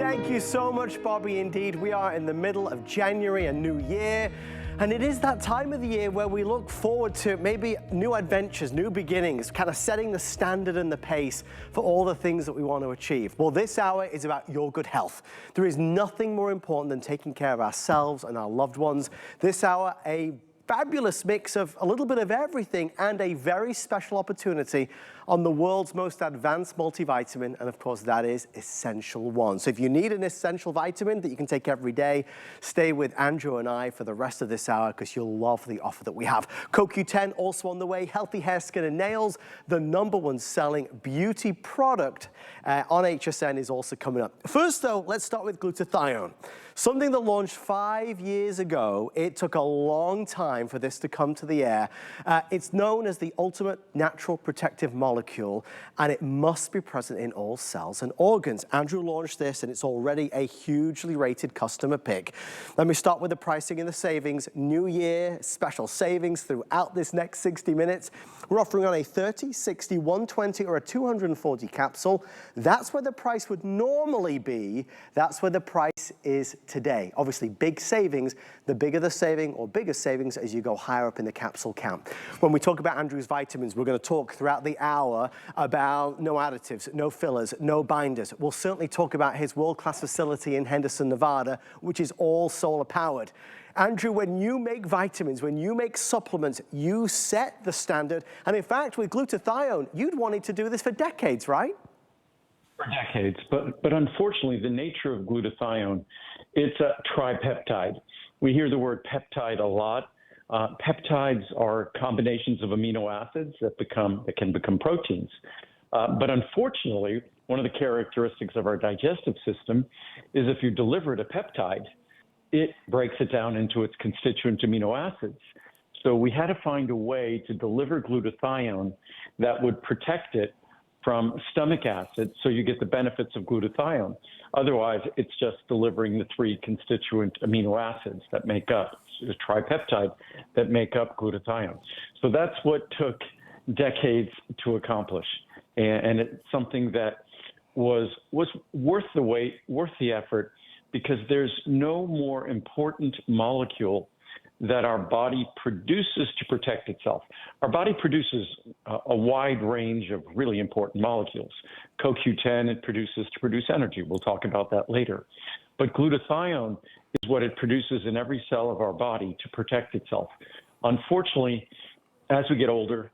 Thank you so much, Bobby. Indeed, we are in the middle of January, a new year. And it is that time of the year where we look forward to maybe new adventures, new beginnings, kind of setting the standard and the pace for all the things that we want to achieve. Well, this hour is about your good health. There is nothing more important than taking care of ourselves and our loved ones. This hour, a fabulous mix of a little bit of everything and a very special opportunity on the world's most advanced multivitamin, and of course that is Essential One. So if you need an essential vitamin that you can take every day, stay with Andrew and I for the rest of this hour because you'll love the offer that we have. CoQ10 also on the way, healthy hair, skin and nails, the #1 selling beauty product on HSN is also coming up. First though, let's start with glutathione. Something that launched 5 years ago. It took a long time for this to come to the air. It's known as the ultimate natural protective molecule, and it must be present in all cells and organs. Andrew launched this, and it's already a hugely rated customer pick. Let me start with the pricing and the savings. New year special savings throughout this next 60 minutes. We're offering on a 30, 60, 120, or a 240 capsule. That's where the price would normally be. That's where the price is today. Obviously, big savings. The bigger the saving or bigger savings as you go higher up in the capsule count. When we talk about Andrew's vitamins, we're going to talk throughout the hour about no additives, no fillers, no binders. We'll certainly talk about his world-class facility in Henderson, Nevada, which is all solar powered. Andrew, when you make vitamins, when you make supplements, you set the standard. And in fact, with glutathione, you'd wanted to do this for decades, right? For decades, but unfortunately, the nature of glutathione, it's a tripeptide. We hear the word peptide a lot. Peptides are combinations of amino acids that can become proteins. But unfortunately, one of the characteristics of our digestive system is if you deliver it a peptide, it breaks it down into its constituent amino acids. So we had to find a way to deliver glutathione that would protect it from stomach acid, so you get the benefits of glutathione. Otherwise, it's just delivering the 3 constituent amino acids that make up the tripeptide that make up glutathione. So that's what took decades to accomplish, and it's something that was worth the wait, worth the effort, because there's no more important molecule that our body produces to protect itself. Our body produces a wide range of really important molecules. CoQ10 it produces to produce energy. We'll talk about that later. But glutathione is what it produces in every cell of our body to protect itself. Unfortunately, as we get older,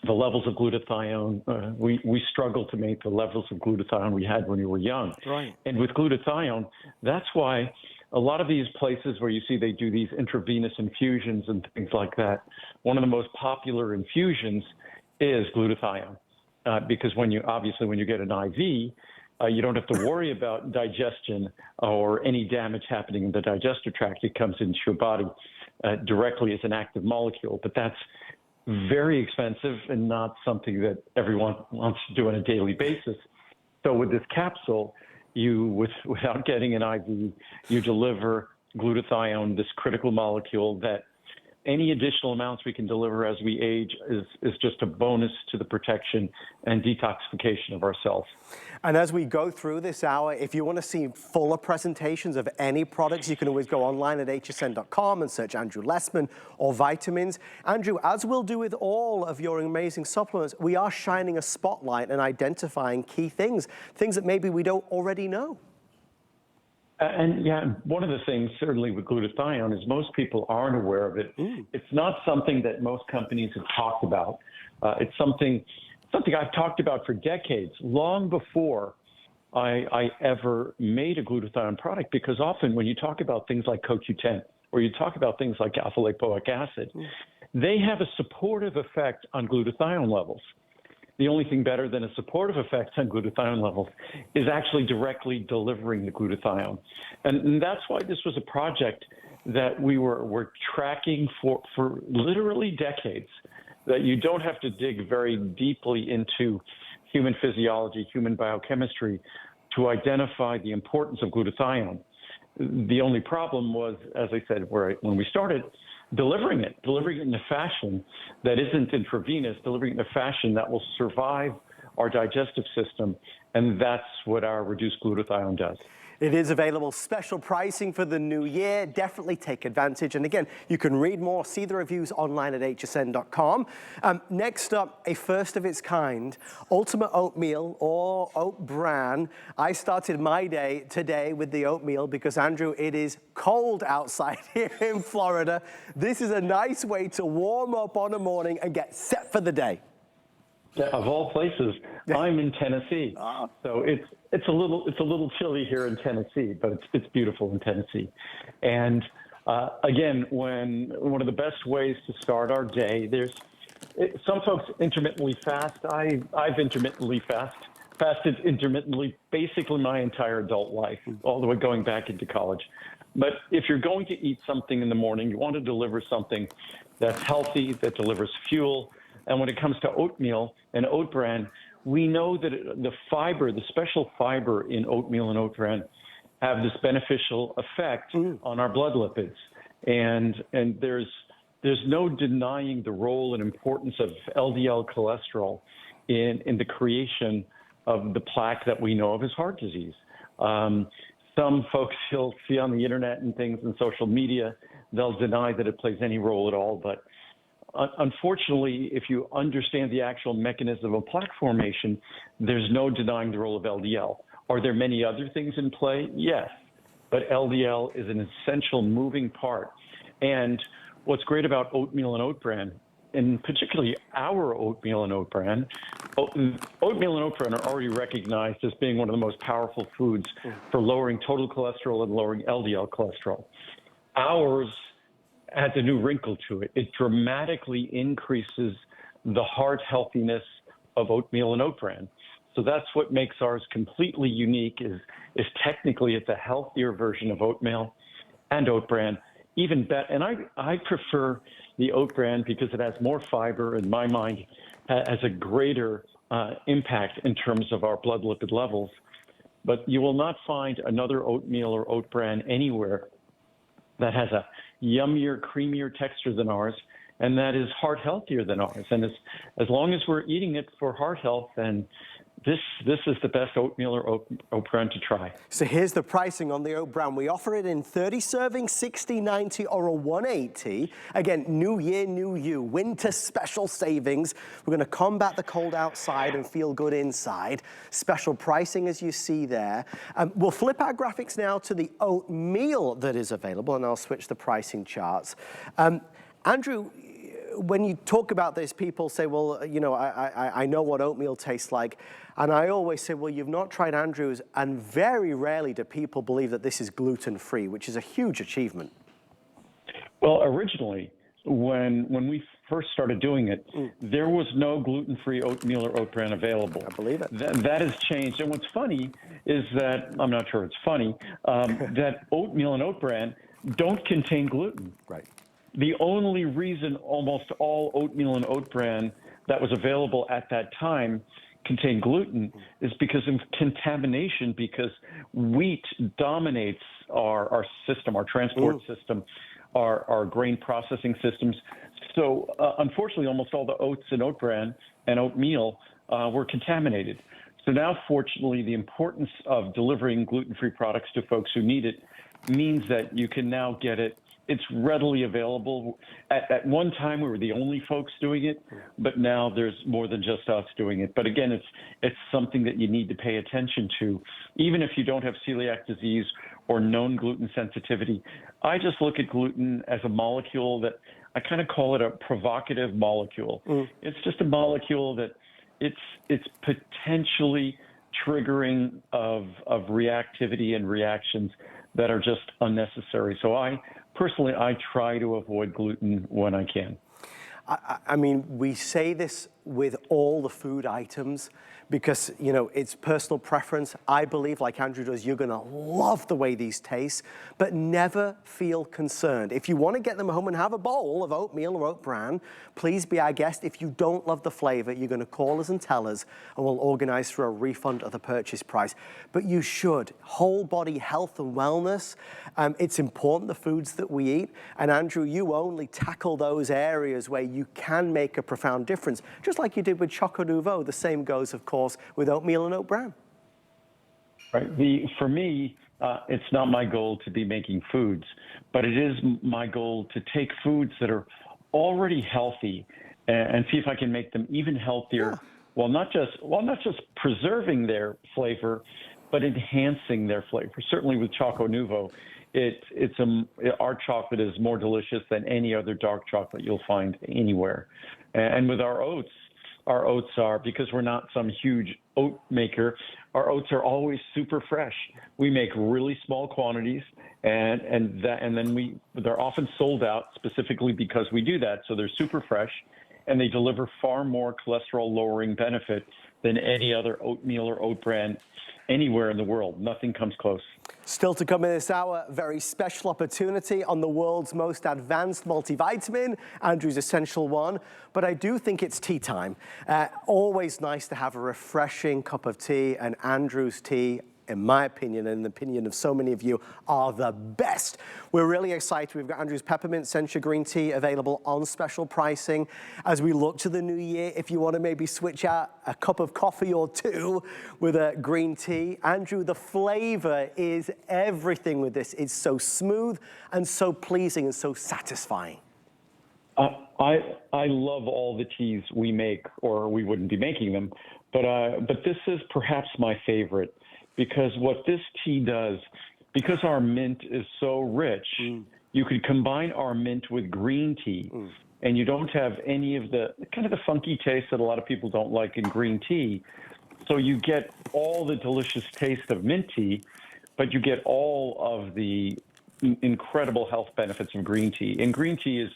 the levels of glutathione, we struggle to make the levels of glutathione we had when we were young. Right. And with glutathione, that's why a lot of these places where you see they do these intravenous infusions and things like that, one of the most popular infusions is glutathione. Because when you get an IV, you don't have to worry about digestion or any damage happening in the digestive tract. It comes into your body directly as an active molecule. But that's very expensive and not something that everyone wants to do on a daily basis. So with this capsule, without getting an IV, you deliver glutathione, this critical molecule that any additional amounts we can deliver as we age is just a bonus to the protection and detoxification of our cells. And as we go through this hour, if you want to see fuller presentations of any products, you can always go online at hsn.com and search Andrew Lessman or vitamins. Andrew, as we'll do with all of your amazing supplements, we are shining a spotlight and identifying key things that maybe we don't already know. And yeah, one of the things certainly with glutathione is most people aren't aware of it. It's not something that most companies have talked about. It's something I've talked about for decades, long before I ever made a glutathione product, because often when you talk about things like CoQ10 or you talk about things like alpha-lipoic acid, they have a supportive effect on glutathione levels. The only thing better than a supportive effect on glutathione levels is actually directly delivering the glutathione. And that's why this was a project that we were tracking for literally decades, that you don't have to dig very deeply into human physiology, human biochemistry to identify the importance of glutathione. The only problem was, as I said, when we started, delivering it in a fashion that isn't intravenous, delivering it in a fashion that will survive our digestive system, and that's what our reduced glutathione does. It is available, special pricing for the new year. Definitely take advantage. And again, you can read more, see the reviews online at hsn.com. Next up, a first of its kind, ultimate oatmeal or oat bran. I started my day today with the oatmeal because, Andrew, it is cold outside here in Florida. This is a nice way to warm up on a morning and get set for the day. Yeah, of all places, I'm in Tennessee, so it's a little chilly here in Tennessee, but it's beautiful in Tennessee. And again, one of the best ways to start our day, some folks intermittently fast. I've intermittently fasted intermittently basically my entire adult life, all the way going back into college. But if you're going to eat something in the morning, you want to deliver something that's healthy, that delivers fuel. And when it comes to oatmeal and oat bran, we know that the fiber, the special fiber in oatmeal and oat bran, have this beneficial effect on our blood lipids. And there's no denying the role and importance of LDL cholesterol in the creation of the plaque that we know of as heart disease. Some folks you'll see on the internet and things and social media, they'll deny that it plays any role at all. But unfortunately, if you understand the actual mechanism of plaque formation, there's no denying the role of LDL. Are there many other things in play? Yes, but LDL is an essential moving part. And what's great about oatmeal and oat bran, and particularly our oatmeal and oat bran, oatmeal and oat bran are already recognized as being one of the most powerful foods for lowering total cholesterol and lowering LDL cholesterol. Ours adds a new wrinkle to it. It dramatically increases the heart healthiness of oatmeal and oat bran. So that's what makes ours completely unique, is technically it's a healthier version of oatmeal and oat bran. Even better, and I prefer the oat bran because it has more fiber, in my mind, has a greater impact in terms of our blood lipid levels. But you will not find another oatmeal or oat bran anywhere that has a yummier, creamier texture than ours, and that is heart healthier than ours. And as long as we're eating it for heart health, then this is the best oatmeal or oat bran to try. So here's the pricing on the oat bran. We offer it in 30 servings, 60, 90, or a 180. Again, new year, new you. Winter special savings. We're going to combat the cold outside and feel good inside. Special pricing, as you see there. We'll flip our graphics now to the oatmeal that is available, and I'll switch the pricing charts. Andrew, when you talk about this, people say, well, you know, I know what oatmeal tastes like. And I always say, well, you've not tried Andrew's. And very rarely do people believe that this is gluten-free, which is a huge achievement. Well, originally, when we first started doing it, there was no gluten-free oatmeal or oat bran available. I believe it. That has changed. And what's funny is that, I'm not sure it's funny, that oatmeal and oat bran don't contain gluten. Right. The only reason almost all oatmeal and oat bran that was available at that time contained gluten is because of contamination, because wheat dominates our system, our transport system, our grain processing systems. So unfortunately, almost all the oats and oat bran and oatmeal were contaminated. So now, fortunately, the importance of delivering gluten-free products to folks who need it means that you can now get it. It's readily available. At one time, we were the only folks doing it, but now there's more than just us doing it. But again, it's something that you need to pay attention to, even if you don't have celiac disease or known gluten sensitivity. I just look at gluten as a molecule that I kind of call it a provocative molecule. It's just a molecule that it's potentially triggering of reactivity and reactions that are just unnecessary. So personally, I try to avoid gluten when I can. I mean, we say this with all the food items because, you know, it's personal preference. I believe, like Andrew does, you're going to love the way these taste, but never feel concerned. If you want to get them home and have a bowl of oatmeal or oat bran, please be our guest. If you don't love the flavor, you're going to call us and tell us, and we'll organize for a refund of the purchase price. But you should. Whole body health and wellness. It's important, the foods that we eat. And Andrew, you only tackle those areas where you can make a profound difference. Just like you did with Choco Nouveau, the same goes, of course, with oatmeal and oat bran. Right. For me, it's not my goal to be making foods, but it is my goal to take foods that are already healthy and see if I can make them even healthier, while not just preserving their flavor, but enhancing their flavor. Certainly with Choco Nuvo, our chocolate is more delicious than any other dark chocolate you'll find anywhere. And with our oats are, because we're not some huge oat maker, our oats are always super fresh. We make really small quantities, and then they're often sold out specifically because we do that. So they're super fresh, and they deliver far more cholesterol-lowering benefit than any other oatmeal or oat brand anywhere in the world. Nothing comes close. Still to come in this hour, very special opportunity on the world's most advanced multivitamin, Andrew's Essential One. But I do think it's tea time. Always nice to have a refreshing cup of tea, and Andrew's tea, in my opinion, and in the opinion of so many of you, are the best. We're really excited. We've got Andrew's Peppermint Sencha Green Tea available on special pricing. As we look to the new year, if you want to maybe switch out a cup of coffee or two with a green tea, Andrew, the flavor is everything with this. It's so smooth and so pleasing and so satisfying. I love all the teas we make, or we wouldn't be making them, but this is perhaps my favorite. Because what this tea does, because our mint is so rich, you could combine our mint with green tea, and you don't have any of the kind of the funky taste that a lot of people don't like in green tea. So you get all the delicious taste of mint tea, but you get all of the incredible health benefits of green tea. And green tea is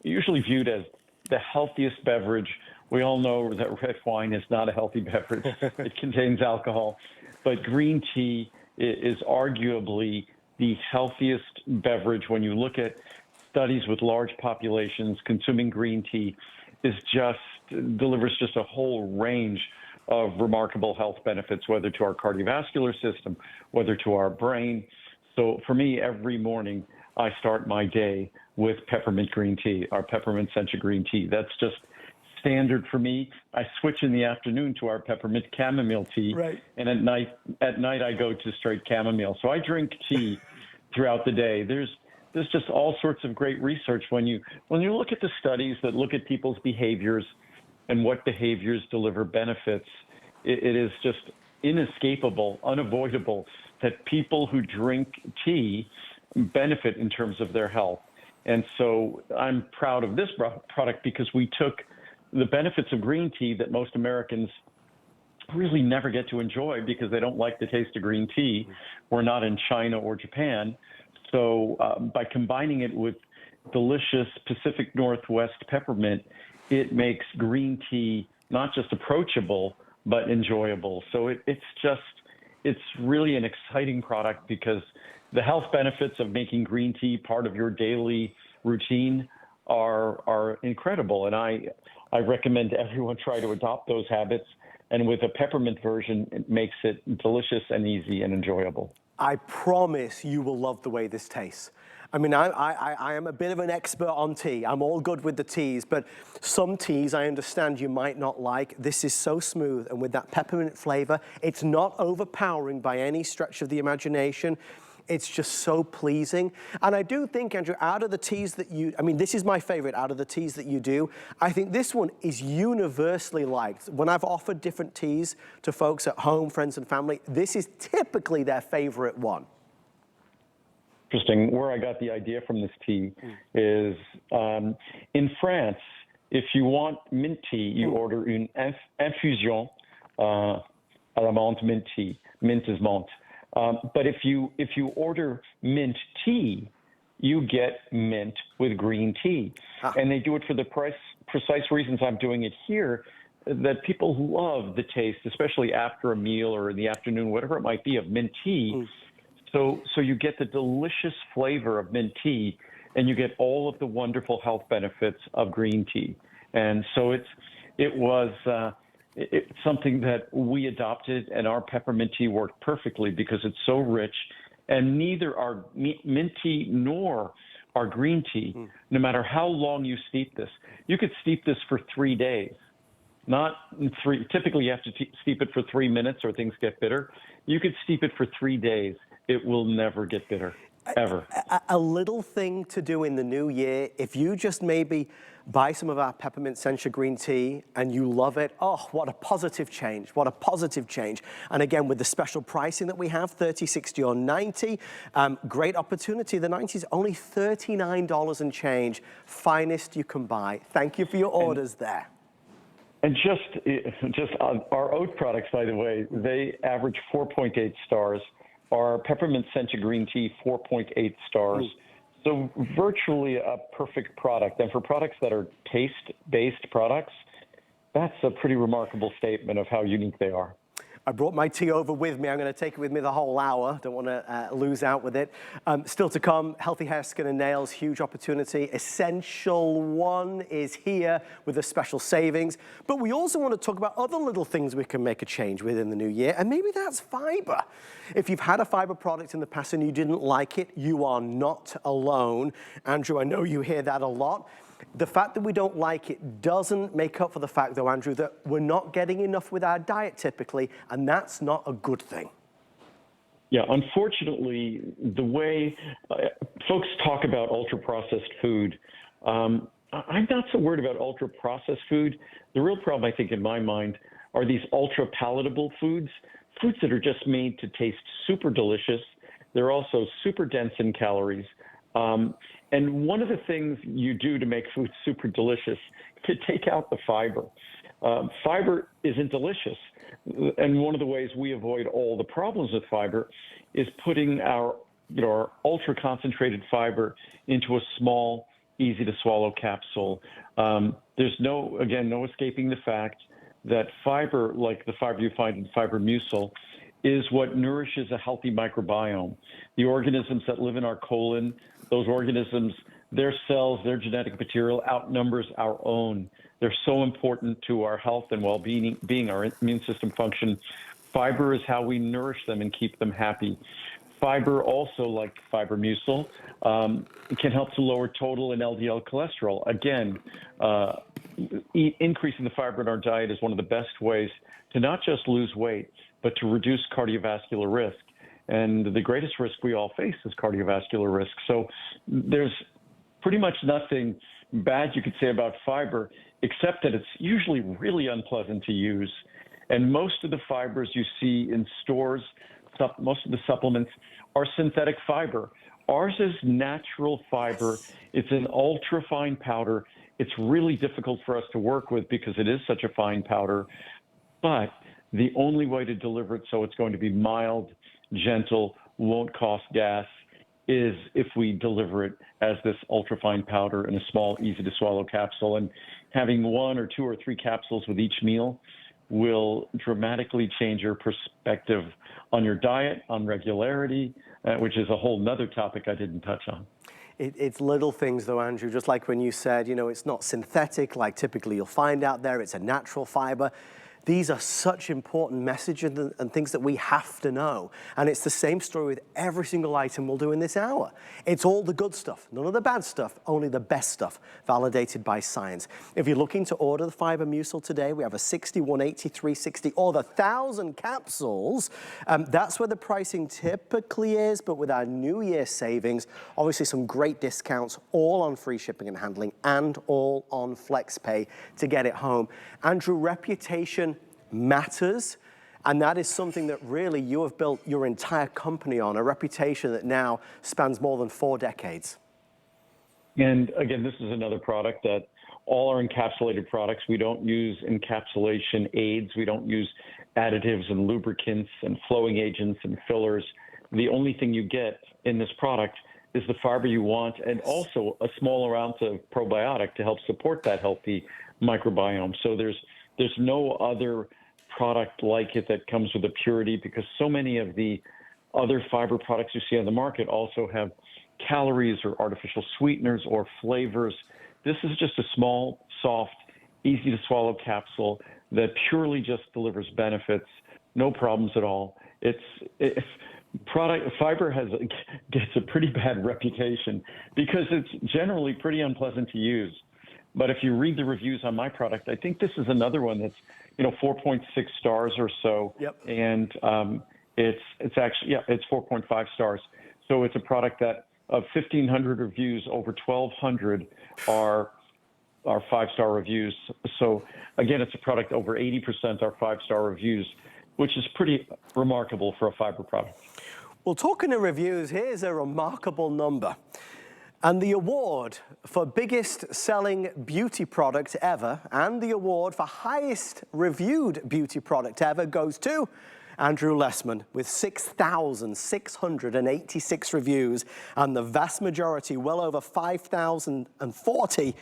usually viewed as the healthiest beverage. We all know that red wine is not a healthy beverage. It contains alcohol. But green tea is arguably the healthiest beverage. When you look at studies with large populations, consuming green tea delivers just a whole range of remarkable health benefits, whether to our cardiovascular system, whether to our brain. So for me, every morning, I start my day with peppermint green tea, our peppermint sencha green tea. That's just standard for me. I switch in the afternoon to our peppermint chamomile tea, right. And at night I go to straight chamomile. So I drink tea throughout the day. There's just all sorts of great research when you look at the studies that look at people's behaviors and what behaviors deliver benefits. It is just inescapable, unavoidable that people who drink tea benefit in terms of their health. And so I'm proud of this product because we took the benefits of green tea that most Americans really never get to enjoy because they don't like the taste of green tea. We're not in China or Japan. So by combining it with delicious Pacific Northwest peppermint, it makes green tea not just approachable, but enjoyable. So it's really an exciting product because the health benefits of making green tea part of your daily routine are incredible. And I recommend everyone try to adopt those habits. And with a peppermint version, it makes it delicious and easy and enjoyable. I promise you will love the way this tastes. I mean, I am a bit of an expert on tea. I'm all good with the teas, but some teas I understand you might not like. This is so smooth, and with that peppermint flavor, it's not overpowering by any stretch of the imagination. It's just so pleasing. And I do think, Andrew, out of the teas that this is my favorite out of the teas that you do. I think this one is universally liked. When I've offered different teas to folks at home, friends and family, this is typically their favorite one. Interesting. Where I got the idea from this tea is in France, if you want mint tea, you order une infusion à la menthe mint tea. Mint is menthe. But if you order mint tea, you get mint with green tea. And they do it for the precise reasons I'm doing it here, that people love the taste, especially after a meal or in the afternoon, whatever it might be, of mint tea. So you get the delicious flavor of mint tea, and you get all of the wonderful health benefits of green tea. And so it's something that we adopted, and our peppermint tea worked perfectly because it's so rich. And neither our mint tea nor our green tea, no matter how long you steep this, you could steep this for 3 days, Not three. Typically, you have to steep it for 3 minutes or things get bitter. You could steep it for 3 days. It will never get bitter, ever. A little thing to do in the new year, if you just maybe buy some of our peppermint sencha green tea and you love it, oh, what a positive change, what a positive change. And again, with the special pricing that we have, 30, 60, or 90, great opportunity. The 90 is only $39 and change, finest you can buy. Thank you for your orders there. And just our oat products, by the way, they average 4.8 stars. Our peppermint sencha green tea, 4.8 stars. So virtually a perfect product. And for products that are taste-based products, that's a pretty remarkable statement of how unique they are. I brought my tea over with me. I'm going to take it with me the whole hour. Don't want to lose out with it. Still to come, healthy hair, skin, and nails, huge opportunity. Essential One is here with a special savings. But we also want to talk about other little things we can make a change with in the new year, and maybe that's fiber. If you've had a fiber product in the past and you didn't like it, you are not alone. Andrew, I know you hear that a lot. The fact that we don't like it doesn't make up for the fact, though, Andrew, that we're not getting enough with our diet typically, and that's not a good thing. Yeah, unfortunately, the way folks talk about ultra-processed food, I'm not so worried about ultra-processed food. The real problem, I think, in my mind, are these ultra-palatable foods that are just made to taste super delicious. They're also super dense in calories. And one of the things you do to make food super delicious is to take out the fiber. Fiber isn't delicious. And one of the ways we avoid all the problems with fiber is putting our ultra concentrated fiber into a small, easy to swallow capsule. There's no escaping the fact that fiber, like the fiber you find in fiber mucil, is what nourishes a healthy microbiome. The organisms that live in our colon, those organisms, their cells, their genetic material outnumbers our own. They're so important to our health and well-being, our immune system function. Fiber is how we nourish them and keep them happy. Fiber also, like fiber mucil, can help to lower total and LDL cholesterol. Again, increasing the fiber in our diet is one of the best ways to not just lose weight, but to reduce cardiovascular risk. And the greatest risk we all face is cardiovascular risk. So there's pretty much nothing bad you could say about fiber, except that it's usually really unpleasant to use. And most of the fibers you see in stores, most of the supplements, are synthetic fiber. Ours is natural fiber. It's an ultra-fine powder. It's really difficult for us to work with because it is such a fine powder. But the only way to deliver it so it's going to be mild, gentle, won't cost gas, is if we deliver it as this ultrafine powder in a small, easy-to-swallow capsule. And having 1 or 2 or 3 capsules with each meal will dramatically change your perspective on your diet, on regularity, which is a whole nother topic I didn't touch on. It's little things, though, Andrew, just like when you said, it's not synthetic like typically you'll find out there. It's a natural fiber. These are such important messages and things that we have to know. And it's the same story with every single item we'll do in this hour. It's all the good stuff, none of the bad stuff, only the best stuff, validated by science. If you're looking to order the fiber mucil today, we have a 60, 180, 360, or the 1,000 capsules. That's where the pricing typically is, but with our New Year savings, obviously some great discounts, all on free shipping and handling, and all on FlexPay to get it home. Andrew, reputation matters, and that is something that really you have built your entire company on, a reputation that now spans more than 4 decades. And again, this is another product that all our encapsulated products, we don't use encapsulation aids, we don't use additives and lubricants and flowing agents and fillers. The only thing you get in this product is the fiber you want, and also a small amount of probiotic to help support that healthy microbiome. So there's no other product like it that comes with the purity, because so many of the other fiber products you see on the market also have calories or artificial sweeteners or flavors. This is just a small, soft, easy to swallow capsule that purely just delivers benefits, no problems at all. Fiber gets a pretty bad reputation because it's generally pretty unpleasant to use. But if you read the reviews on my product, I think this is another one that's, 4.6 stars or so. Yep. And it's actually, it's 4.5 stars. So it's a product that of 1,500 reviews, over 1,200 are 5-star reviews. So again, it's a product over 80% are 5-star reviews, which is pretty remarkable for a fiber product. Well, talking of reviews, here's a remarkable number. And the award for biggest selling beauty product ever and the award for highest reviewed beauty product ever goes to Andrew Lessman with 6,686 reviews, and the vast majority, well over 5,040,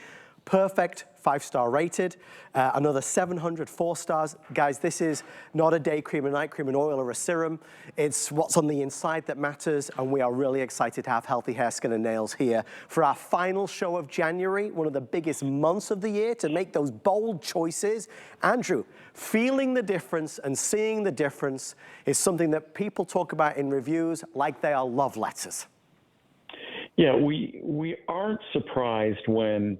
perfect 5-star rated, another 700 4 stars. Guys, this is not a day cream, a night cream, an oil, or a serum. It's what's on the inside that matters, and we are really excited to have Healthy Hair, Skin, and Nails here for our final show of January, one of the biggest months of the year, to make those bold choices. Andrew, feeling the difference and seeing the difference is something that people talk about in reviews like they are love letters. Yeah, we aren't surprised when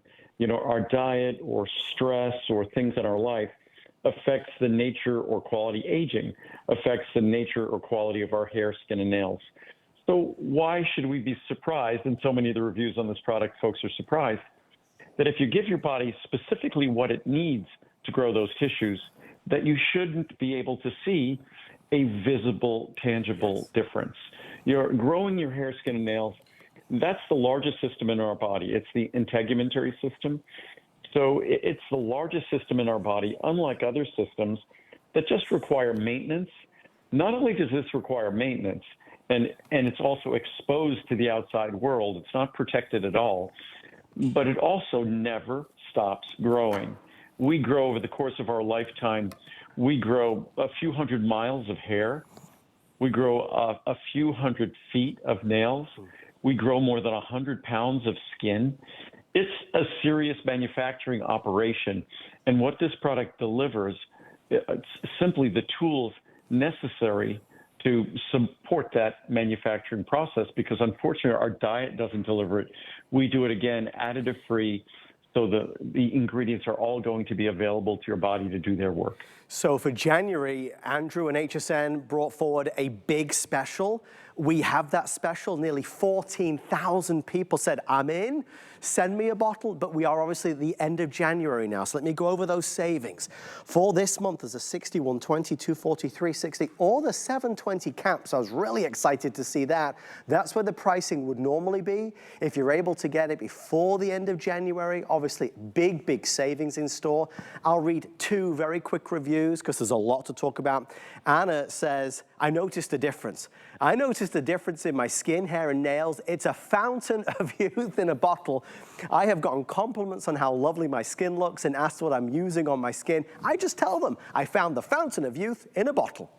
our diet or stress or things in our life affects the nature or quality, aging affects the nature or quality of our hair, skin, and nails. So why should we be surprised? And so many of the reviews on this product, folks are surprised that if you give your body specifically what it needs to grow those tissues, that you shouldn't be able to see a visible, tangible difference. You're growing your hair, skin, and nails. That's the largest system in our body. It's the integumentary system. So it's the largest system in our body, unlike other systems that just require maintenance. Not only does this require maintenance, and it's also exposed to the outside world, it's not protected at all, but it also never stops growing. We grow over the course of our lifetime. We grow a few hundred miles of hair. We grow a few hundred feet of nails. We grow more than 100 pounds of skin. It's a serious manufacturing operation. And what this product delivers, it's simply the tools necessary to support that manufacturing process, because unfortunately our diet doesn't deliver it. We do it again, additive free, so the ingredients are all going to be available to your body to do their work. So for January, Andrew and HSN brought forward a big special. We have that special. Nearly 14,000 people said, I'm in, send me a bottle. But we are obviously at the end of January now. So let me go over those savings. For this month, there's a 60, 120, 240, 360, or the 720 caps. I was really excited to see that. That's where the pricing would normally be. If you're able to get it before the end of January, obviously big, big savings in store. I'll read two very quick reviews because there's a lot to talk about. Anna says, I noticed a difference. I noticed a difference in my skin, hair, and nails. It's a fountain of youth in a bottle. I have gotten compliments on how lovely my skin looks and asked what I'm using on my skin. I just tell them I found the fountain of youth in a bottle.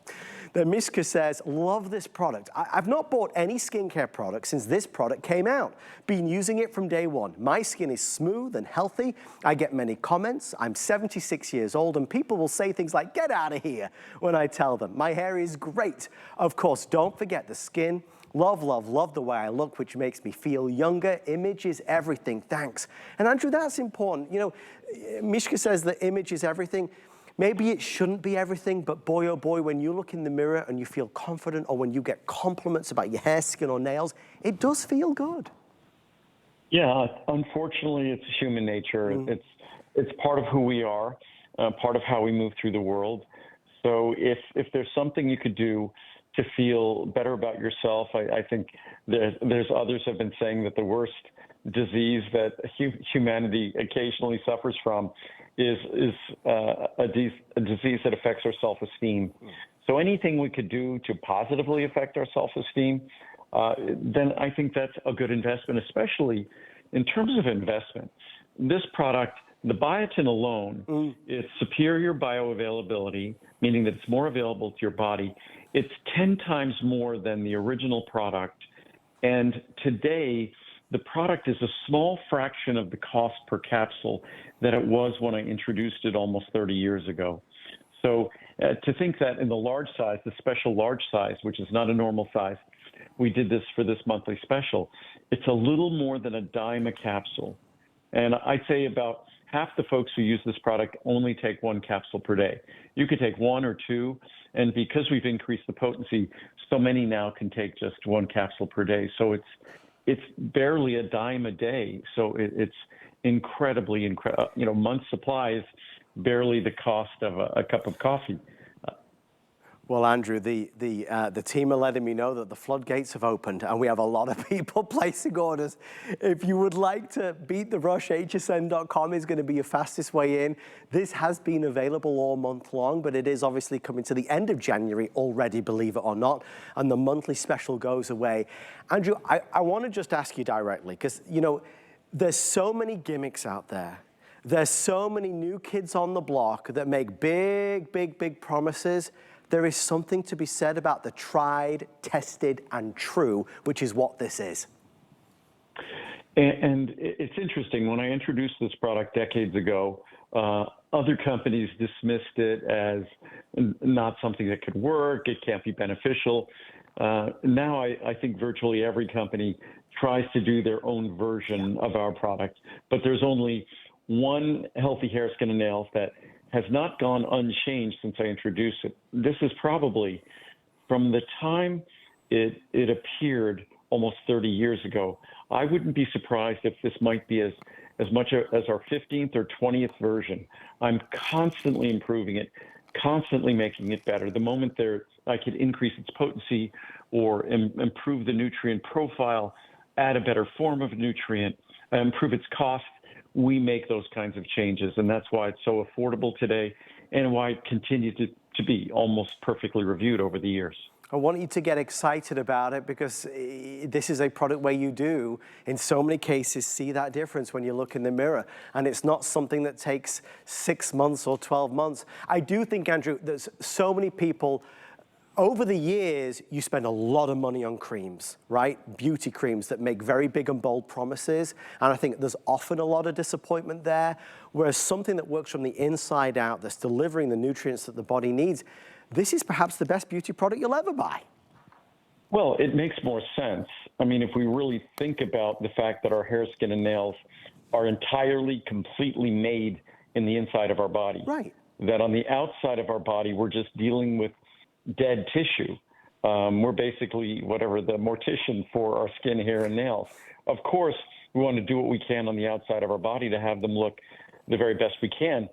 Then Mishka says, love this product. I've not bought any skincare product since this product came out. Been using it from day one. My skin is smooth and healthy. I get many comments. I'm 76 years old, and people will say things like, get out of here, when I tell them. My hair is great. Of course, don't forget the skin. Love, love, love the way I look, which makes me feel younger. Image is everything. Thanks. And Andrew, that's important. Mishka says that image is everything. Maybe it shouldn't be everything, but boy, oh boy, when you look in the mirror and you feel confident, or when you get compliments about your hair, skin, or nails, it does feel good. Yeah, unfortunately, it's human nature. It's part of who we are, part of how we move through the world. So if there's something you could do to feel better about yourself, I think there's others have been saying that the worst disease that humanity occasionally suffers from is a disease that affects our self-esteem. So anything we could do to positively affect our self-esteem, then I think that's a good investment, especially in terms of investment. This product, the biotin alone, is superior bioavailability, meaning that it's more available to your body. It's 10 times more than the original product. And today, the product is a small fraction of the cost per capsule that it was when I introduced it almost 30 years ago. So to think that in the large size, the special large size, which is not a normal size, we did this for this monthly special, it's a little more than a dime a capsule. And I'd say about half the folks who use this product only take 1 capsule per day. You could take 1 or 2, and because we've increased the potency, so many now can take just 1 capsule per day. So it's barely a dime a day. So it's incredibly, month supply is barely the cost of a cup of coffee. Well, Andrew, the team are letting me know that the floodgates have opened and we have a lot of people placing orders. If you would like to beat the rush, hsn.com is going to be your fastest way in. This has been available all month long, but it is obviously coming to the end of January already, believe it or not, and the monthly special goes away. Andrew, I want to just ask you directly, because, there's so many gimmicks out there. There's so many new kids on the block that make big, big, big promises. There is something to be said about the tried, tested, and true, which is what this is. And it's interesting. When I introduced this product decades ago, other companies dismissed it as not something that could work. It can't be beneficial. Now I think virtually every company tries to do their own version of our product, but there's only one healthy hair, skin, and nails that has not gone unchanged since I introduced it. This is probably from the time it appeared almost 30 years ago. I wouldn't be surprised if this might be as much as our 15th or 20th version. I'm constantly improving it, constantly making it better. The moment I could increase its potency or improve the nutrient profile, add a better form of nutrient, improve its cost, we make those kinds of changes, and that's why it's so affordable today and why it continues to be almost perfectly reviewed over the years. I want you to get excited about it because this is a product where you do, in so many cases, see that difference when you look in the mirror. And it's not something that takes 6 months or 12 months. I do think, Andrew, there's so many people. Over the years, you spend a lot of money on creams, right? Beauty creams that make very big and bold promises. And I think there's often a lot of disappointment there. Whereas something that works from the inside out, that's delivering the nutrients that the body needs, this is perhaps the best beauty product you'll ever buy. Well, it makes more sense. I mean, if we really think about the fact that our hair, skin, and nails are entirely, completely made in the inside of our body. Right. That on the outside of our body, we're just dealing with dead tissue. We're basically whatever the mortician for our skin, hair, and nails. Of course, we want to do what we can on the outside of our body to have them look the very best we can.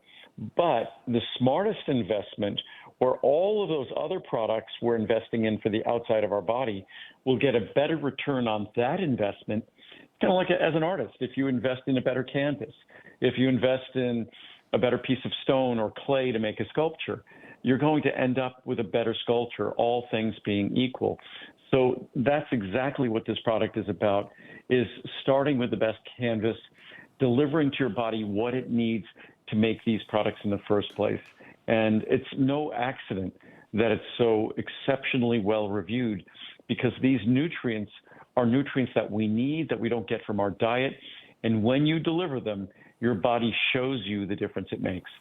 But the smartest investment, or all of those other products we're investing in for the outside of our body, will get a better return on that investment. Kind of like as an artist, if you invest in a better canvas, if you invest in a better piece of stone or clay to make a sculpture, you're going to end up with a better sculpture, all things being equal. So that's exactly what this product is about, is starting with the best canvas, delivering to your body what it needs to make these products in the first place. And it's no accident that it's so exceptionally well reviewed, because these nutrients are nutrients that we need, that we don't get from our diet. And when you deliver them, your body shows you the difference it makes.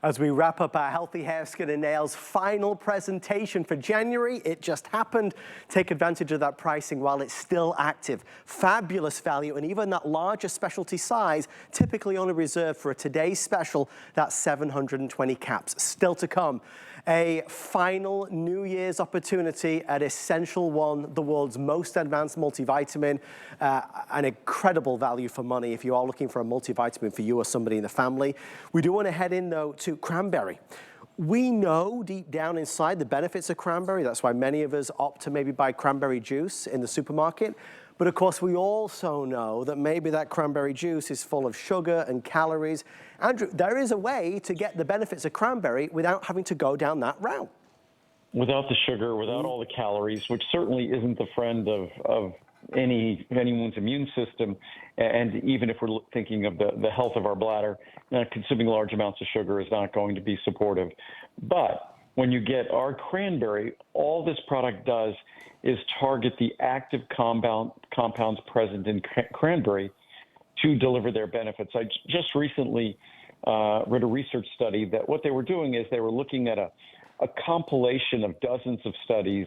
As we wrap up our Healthy Hair, Skin, and Nails final presentation for January, it just happened. Take advantage of that pricing while it's still active. Fabulous value, and even that larger specialty size, typically only reserved for a today's special, that's 720 caps. Still to come, a final New Year's opportunity at Essential One, the world's most advanced multivitamin. An incredible value for money if you are looking for a multivitamin for you or somebody in the family. We do want to head in, though, to cranberry. We know deep down inside the benefits of cranberry. That's why many of us opt to maybe buy cranberry juice in the supermarket. But of course, we also know that maybe that cranberry juice is full of sugar and calories. Andrew, there is a way to get the benefits of cranberry without having to go down that route. Without the sugar, without all the calories, which certainly isn't the friend of anyone's immune system. And even if we're thinking of the health of our bladder, consuming large amounts of sugar is not going to be supportive. But when you get our cranberry, all this product does is target the active compounds present in cranberry to deliver their benefits. I just recently read a research study that what they were doing is they were looking at a compilation of dozens of studies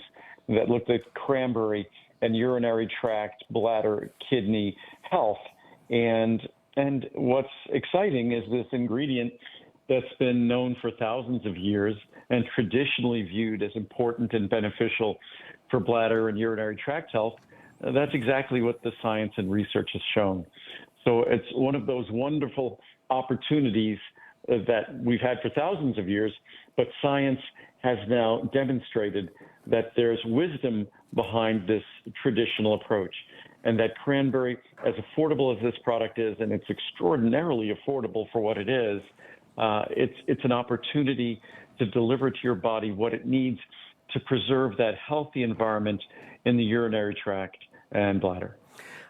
that looked at cranberry and urinary tract, bladder, kidney health. And And what's exciting is this ingredient that's been known for thousands of years and traditionally viewed as important and beneficial for bladder and urinary tract health. That's exactly what the science and research has shown. So it's one of those wonderful opportunities that we've had for thousands of years, but science has now demonstrated that there's wisdom behind this traditional approach, and that cranberry, as affordable as this product is, and it's extraordinarily affordable for what it is, it's an opportunity to deliver to your body what it needs to preserve that healthy environment in the urinary tract and bladder.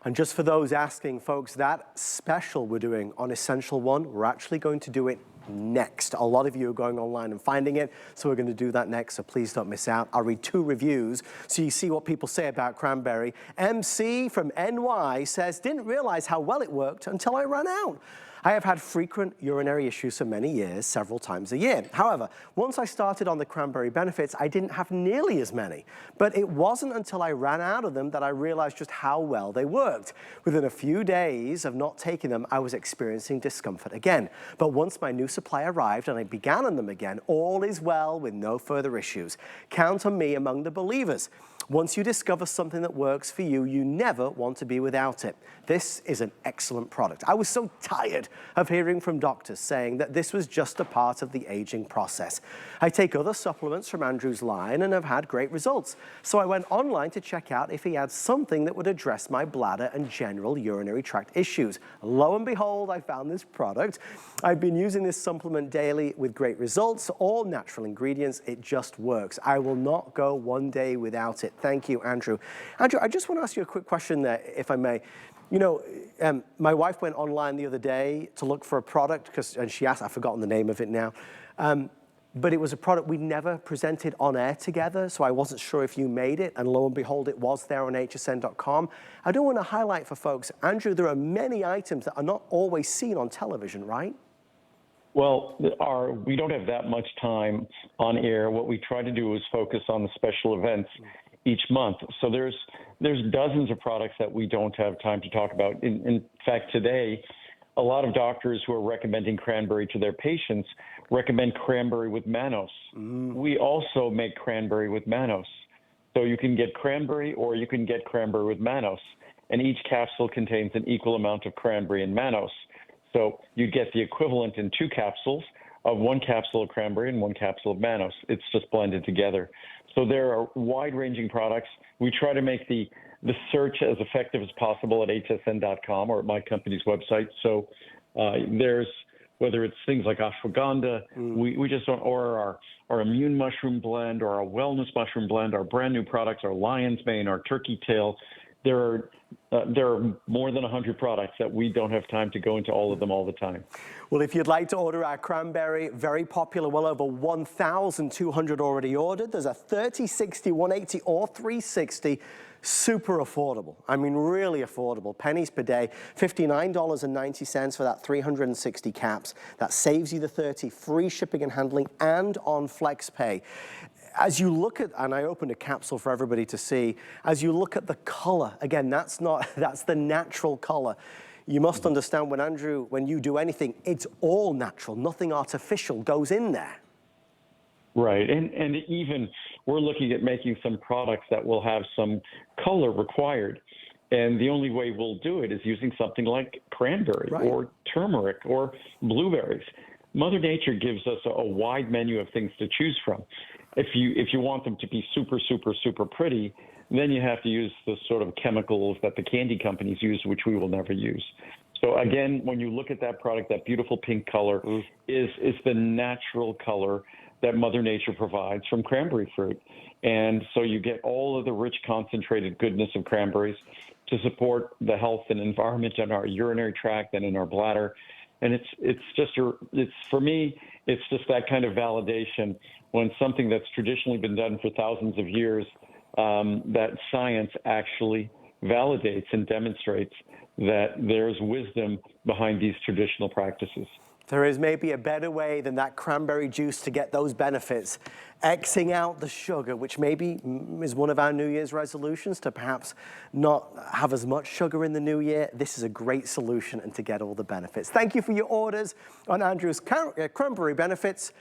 And just for those asking, folks, that special we're doing on Essential One, we're actually going to do it next. A lot of you are going online and finding it, so we're going to do that next, so please don't miss out. I'll read 2 reviews so you see what people say about cranberry. MC from NY says, didn't realize how well it worked until I ran out. I have had frequent urinary issues for many years, several times a year. However, once I started on the cranberry benefits, I didn't have nearly as many. But it wasn't until I ran out of them that I realized just how well they worked. Within a few days of not taking them, I was experiencing discomfort again. But once my new supply arrived and I began on them again, all is well with no further issues. Count on me among the believers. Once you discover something that works for you, you never want to be without it. This is an excellent product. I was so tired of hearing from doctors saying that this was just a part of the aging process. I take other supplements from Andrew's line and have had great results. So I went online to check out if he had something that would address my bladder and general urinary tract issues. Lo and behold, I found this product. I've been using this supplement daily with great results, all natural ingredients. It just works. I will not go one day without it. Thank you, Andrew. Andrew, I just want to ask you a quick question there, if I may. You know, my wife went online the other day to look for a product, and she asked, I've forgotten the name of it now, but it was a product we never presented on air together, so I wasn't sure if you made it, and lo and behold, it was there on hsn.com. I do want to highlight for folks, Andrew, there are many items that are not always seen on television, right? Well, we don't have that much time on air. What we try to do is focus on the special events each month. So there's dozens of products that we don't have time to talk about. In fact, today, a lot of doctors who are recommending cranberry to their patients recommend cranberry with mannose. We also make cranberry with mannose. So you can get cranberry or you can get cranberry with mannose. And each capsule contains an equal amount of cranberry and mannose. So you get the equivalent in 2 capsules of 1 capsule of cranberry and 1 capsule of mannose. It's just blended together. So there are wide-ranging products. We try to make the search as effective as possible at hsn.com or at my company's website. So there's, whether it's things like ashwagandha, we just don't, or our immune mushroom blend, or our wellness mushroom blend, our brand new products, our lion's mane, our turkey tail. There are more than 100 products that we don't have time to go into all of them all the time. Well, if you'd like to order our cranberry, very popular, well over 1,200 already ordered. There's a 30, 60, 180, or 360. Super affordable. I mean, really affordable. Pennies per day, $59.90 for that 360 caps. That saves you the 30, free shipping and handling, and on FlexPay. As you look at, and I opened a capsule for everybody to see, as you look at the color, again, that's the natural color. You must understand when you do anything, it's all natural. Nothing artificial goes in there. Right, and even we're looking at making some products that will have some color required. And the only way we'll do it is using something like cranberry or turmeric or blueberries. Mother Nature gives us a wide menu of things to choose from. If you want them to be super, super, super pretty, then you have to use the sort of chemicals that the candy companies use, which we will never use. So again, when you look at that product, that beautiful pink color is the natural color that Mother Nature provides from cranberry fruit. And so you get all of the rich, concentrated goodness of cranberries to support the health and environment in our urinary tract and in our bladder. And for me, it's just that kind of validation when something that's traditionally been done for thousands of years, that science actually validates and demonstrates that there's wisdom behind these traditional practices. There is maybe a better way than that cranberry juice to get those benefits. Xing out the sugar, which maybe is one of our New Year's resolutions, to perhaps not have as much sugar in the new year. This is a great solution and to get all the benefits. Thank you for your orders on Andrew's cranberry benefits.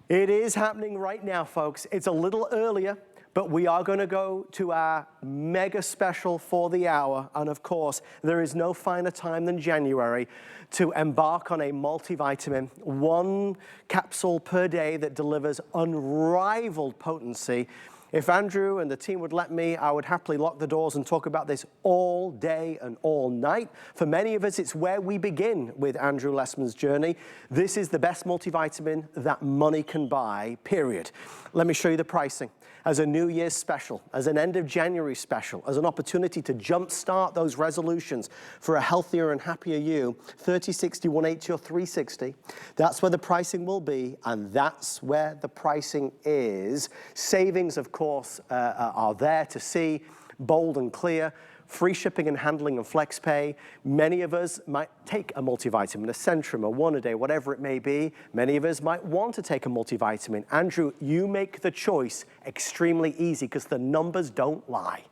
It is happening right now, folks. It's a little earlier, but we are going to go to our mega special for the hour. And of course, there is no finer time than January to embark on a multivitamin, one capsule per day that delivers unrivaled potency. If Andrew and the team would let me, I would happily lock the doors and talk about this all day and all night. For many of us, it's where we begin with Andrew Lessman's journey. This is the best multivitamin that money can buy, period. Let me show you the pricing. As a New Year's special, as an end of January special, as an opportunity to jumpstart those resolutions for a healthier and happier you, 30, 60, 180, or 360. That's where the pricing will be, and that's where the pricing is. Savings, of course, are there to see, bold and clear. Free shipping and handling and flex pay. Many of us might take a multivitamin, a Centrum, a one a day, whatever it may be. Many of us might want to take a multivitamin. Andrew, you make the choice extremely easy because the numbers don't lie.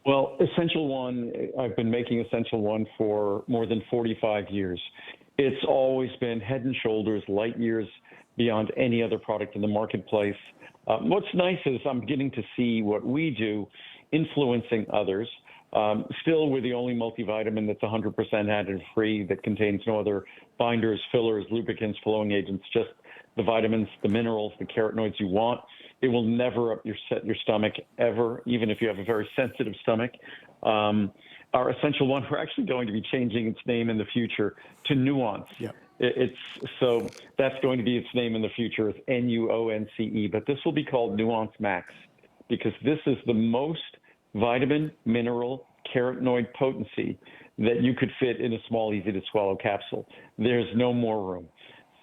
Well, Essential One, I've been making Essential One for more than 45 years. It's always been head and shoulders, light years beyond any other product in the marketplace. What's nice is I'm getting to see what we do influencing others. Still, we're the only multivitamin that's 100% additive-free, that contains no other binders, fillers, lubricants, flowing agents, just the vitamins, the minerals, the carotenoids you want. It will never upset your stomach ever, even if you have a very sensitive stomach. Our Essential One, we're actually going to be changing its name in the future to Nuance. Yep. So that's going to be its name in the future. It's Nuance, but this will be called Nuance Max, because this is the most vitamin, mineral, carotenoid potency that you could fit in a small, easy-to-swallow capsule. There's no more room.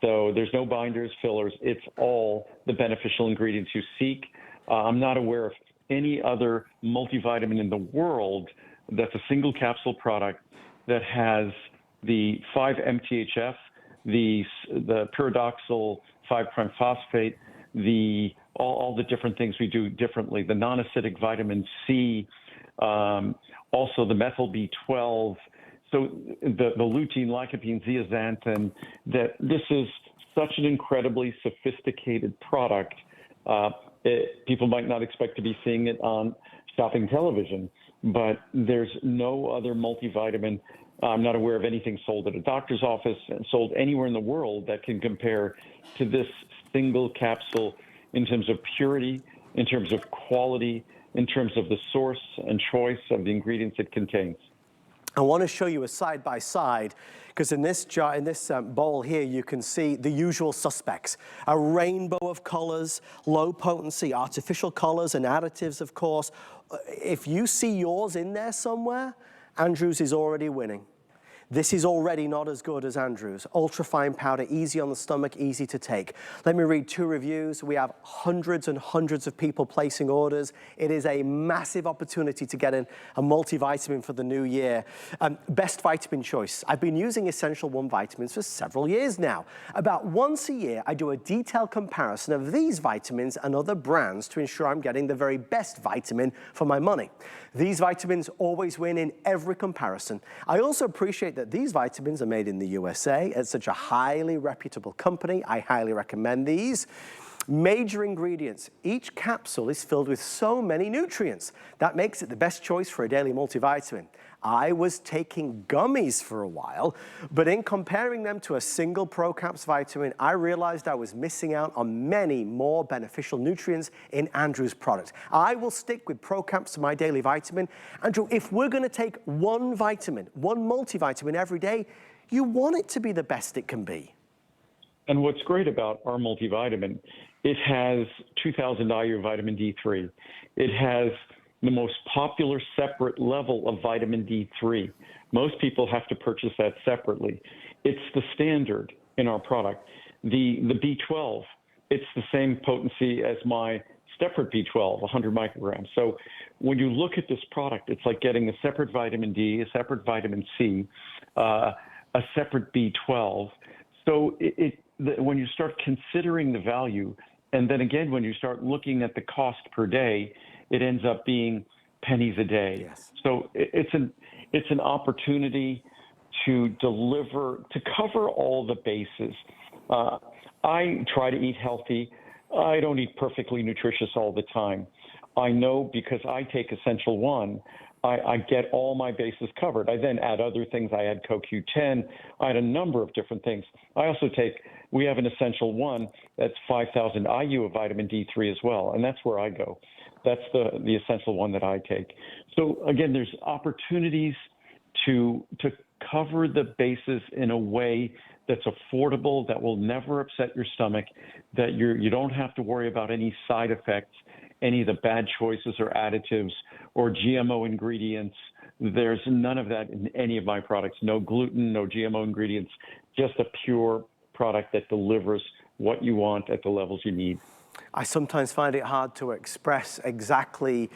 So there's no binders, fillers. It's all the beneficial ingredients you seek. I'm not aware of any other multivitamin in the world that's a single capsule product that has the 5-MTHF, the pyridoxal 5' phosphate, all the different things we do differently, the non-acidic vitamin C, also the methyl B12, so the lutein, lycopene, zeaxanthin, that this is such an incredibly sophisticated product. People might not expect to be seeing it on shopping television, but there's no other multivitamin. I'm not aware of anything sold at a doctor's office and sold anywhere in the world that can compare to this single capsule in terms of purity, in terms of quality, in terms of the source and choice of the ingredients it contains. I want to show you a side-by-side, because in this jar, in this bowl here, you can see the usual suspects. A rainbow of colors, low potency, artificial colors and additives, of course. If you see yours in there somewhere, Andrew's is already winning. This is already not as good as Andrew's. Ultra-fine powder, easy on the stomach, easy to take. Let me read 2 reviews. We have hundreds and hundreds of people placing orders. It is a massive opportunity to get in a multivitamin for the new year. Best vitamin choice. I've been using Essential One vitamins for several years now. About once a year, I do a detailed comparison of these vitamins and other brands to ensure I'm getting the very best vitamin for my money. These vitamins always win in every comparison. I also appreciate that these vitamins are made in the USA at such a highly reputable company. I highly recommend these. Major ingredients. Each capsule is filled with so many nutrients. That makes it the best choice for a daily multivitamin. I was taking gummies for a while, but in comparing them to a single ProCaps vitamin, I realized I was missing out on many more beneficial nutrients in Andrew's product. I will stick with ProCaps to my daily vitamin. Andrew, if we're going to take one vitamin, one multivitamin every day, you want it to be the best it can be. And what's great about our multivitamin, it has 2,000 IU vitamin D3. It has the most popular separate level of vitamin D3. Most people have to purchase that separately. It's the standard in our product. The B12, it's the same potency as my separate B12, 100 micrograms. So when you look at this product, it's like getting a separate vitamin D, a separate vitamin C, a separate B12. So when you start considering the value, and then again, when you start looking at the cost per day, it ends up being pennies a day. Yes. So it's an opportunity to cover all the bases. I try to eat healthy. I don't eat perfectly nutritious all the time. I know because I take Essential One, I get all my bases covered. I then add other things. I add CoQ10. I add a number of different things. I also we have an Essential One that's 5,000 IU of vitamin D3 as well, and that's where I go. That's the Essential One that I take. So again, there's opportunities to cover the bases in a way that's affordable, that will never upset your stomach, that you don't have to worry about any side effects, any of the bad choices or additives or GMO ingredients. There's none of that in any of my products. No gluten, no GMO ingredients, just a pure product that delivers what you want at the levels you need. I sometimes find it hard to express exactly,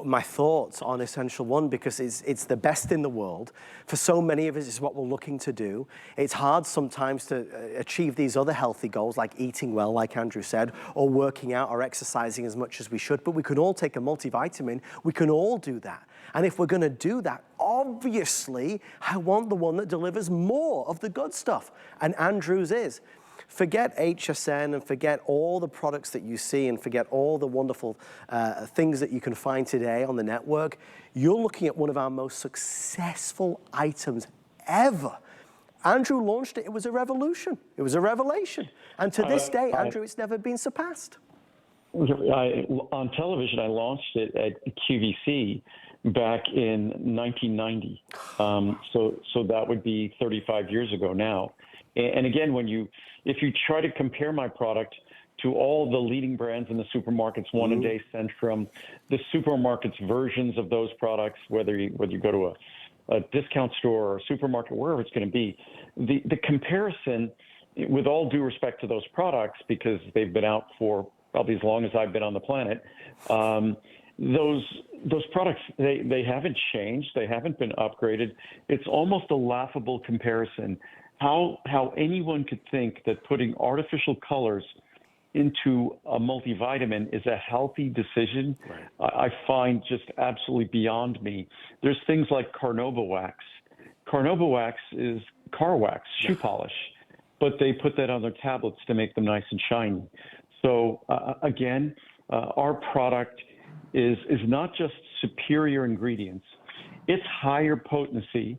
my thoughts on Essential One because it's the best in the world. For so many of us, it's what we're looking to do. It's hard sometimes to achieve these other healthy goals like eating well, like Andrew said, or working out or exercising as much as we should, but we can all take a multivitamin. We can all do that. And if we're gonna do that, obviously, I want the one that delivers more of the good stuff. And Andrew's is. Forget HSN and forget all the products that you see and forget all the wonderful things that you can find today on the network. You're looking at one of our most successful items ever. Andrew launched it. It was a revolution. It was a revelation. And to this day, Andrew, it's never been surpassed. On television, I launched it at QVC back in 1990. So that would be 35 years ago now. And again, if you try to compare my product to all the leading brands in the supermarkets, One A Day, Centrum, the supermarkets versions of those products, whether you go to a discount store or a supermarket, wherever it's going to be, the comparison, with all due respect to those products, because they've been out for probably as long as I've been on the planet, those products, they haven't changed, they haven't been upgraded. It's almost a laughable comparison. How anyone could think that putting artificial colors into a multivitamin is a healthy decision, right, I find just absolutely beyond me. There's things like carnauba wax. Carnauba wax is car wax, shoe polish, but they put that on their tablets to make them nice and shiny. So again, our product is not just superior ingredients, it's higher potency,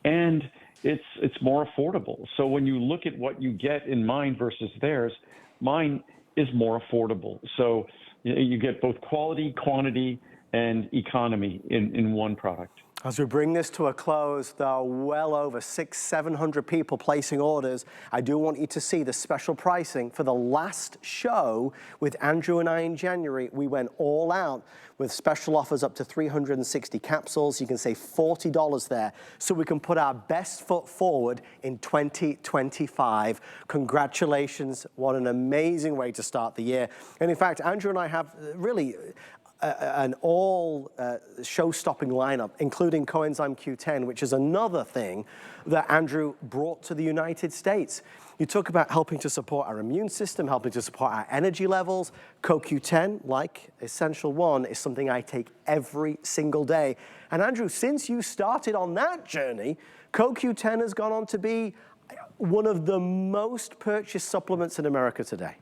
and it's more affordable. So when you look at what you get in mine versus theirs, mine is more affordable. So you get both quality, quantity, and economy in one product. As we bring this to a close, there are well over 600-700 people placing orders. I do want you to see the special pricing for the last show with Andrew and I in January. We went all out with special offers up to 360 capsules. You can save $40 there, so we can put our best foot forward in 2025. Congratulations, what an amazing way to start the year. And in fact, Andrew and I have really an all show-stopping lineup, including coenzyme Q10, which is another thing that Andrew brought to the United States. You talk about helping to support our immune system, helping to support our energy levels. CoQ10, like Essential One, is something I take every single day. And Andrew, since you started on that journey, CoQ10 has gone on to be one of the most purchased supplements in America today.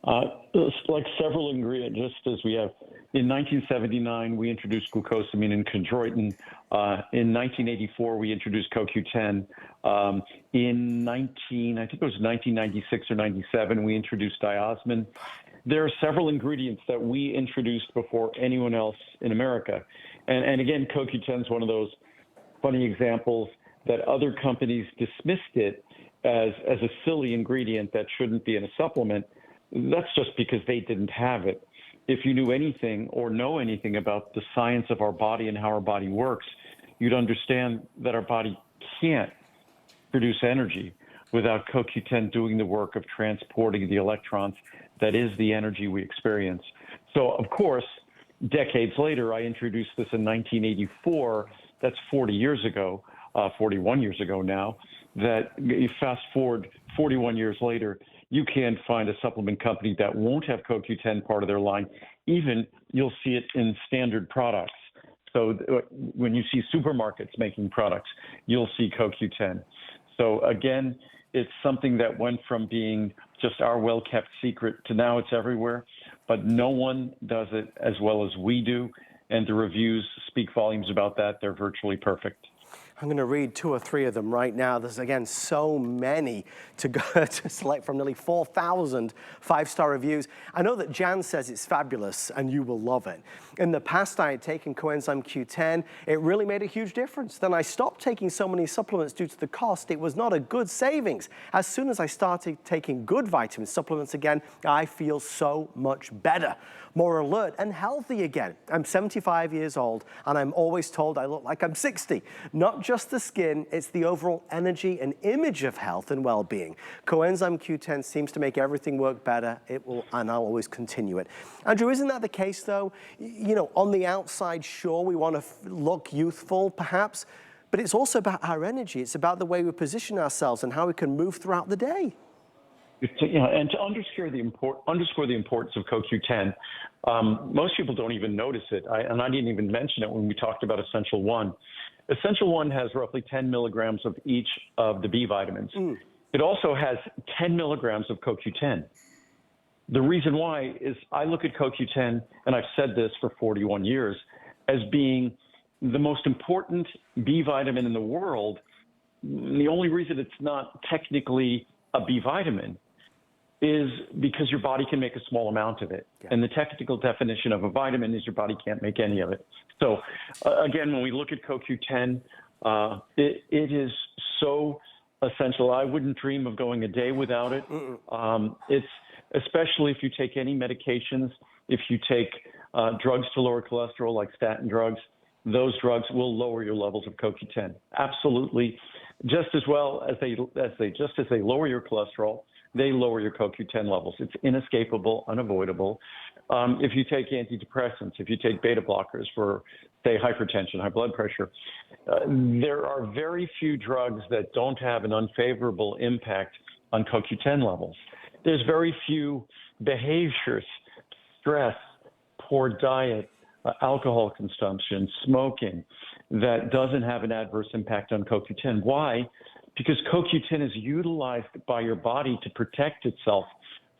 Like several ingredients, just as we have. In 1979, we introduced glucosamine and chondroitin. In 1984, we introduced CoQ10. In 1996 or 97, we introduced diosmin. There are several ingredients that we introduced before anyone else in America. And again, CoQ10 is one of those funny examples that other companies dismissed it as a silly ingredient that shouldn't be in a supplement. That's just because they didn't have it. If you knew anything or know anything about the science of our body and how our body works, you'd understand that our body can't produce energy without CoQ10 doing the work of transporting the electrons that is the energy we experience. So, of course, decades later, I introduced this in 1984. That's 40 years ago. 41 years ago now, that you fast forward 41 years later, you can't find a supplement company that won't have CoQ10 part of their line. Even you'll see it in standard products. So when you see supermarkets making products, you'll see CoQ10. So again, it's something that went from being just our well-kept secret to now it's everywhere, but no one does it as well as we do. And the reviews speak volumes about that. They're virtually perfect. I'm going to read 2 or 3 of them right now. There's, again, so many to go to select from, nearly 4,000 5-star reviews. I know that Jan says it's fabulous and you will love it. In the past, I had taken coenzyme Q10. It really made a huge difference. Then I stopped taking so many supplements due to the cost. It was not a good savings. As soon as I started taking good vitamin supplements again, I feel so much better, more alert and healthy again. I'm 75 years old and I'm always told I look like I'm 60. Not just the skin, it's the overall energy and image of health and well-being. Coenzyme Q10 seems to make everything work better. It will, and I'll always continue it. Andrew, isn't that the case though? You know, on the outside, sure, we want to look youthful perhaps, but it's also about our energy. It's about the way we position ourselves and how we can move throughout the day. Yeah, and to underscore the importance of CoQ10, most people don't even notice it, and I didn't even mention it when we talked about Essential 1. Essential 1 has roughly 10 milligrams of each of the B vitamins. It also has 10 milligrams of CoQ10. The reason why is I look at CoQ10, and I've said this for 41 years, as being the most important B vitamin in the world. The only reason it's not technically a B vitamin is because your body can make a small amount of it. Yeah. And the technical definition of a vitamin is your body can't make any of it. So again, when we look at CoQ10, it is so essential. I wouldn't dream of going a day without it. It's especially if you take any medications, if you take drugs to lower cholesterol like statin drugs, those drugs will lower your levels of CoQ10. Absolutely. Just as well as they lower your cholesterol, they lower your CoQ10 levels. It's inescapable, unavoidable. If you take antidepressants, if you take beta blockers for, say, hypertension, high blood pressure, there are very few drugs that don't have an unfavorable impact on CoQ10 levels. There's very few behaviors, stress, poor diet, alcohol consumption, smoking, that doesn't have an adverse impact on CoQ10. Why? Because CoQ10 is utilized by your body to protect itself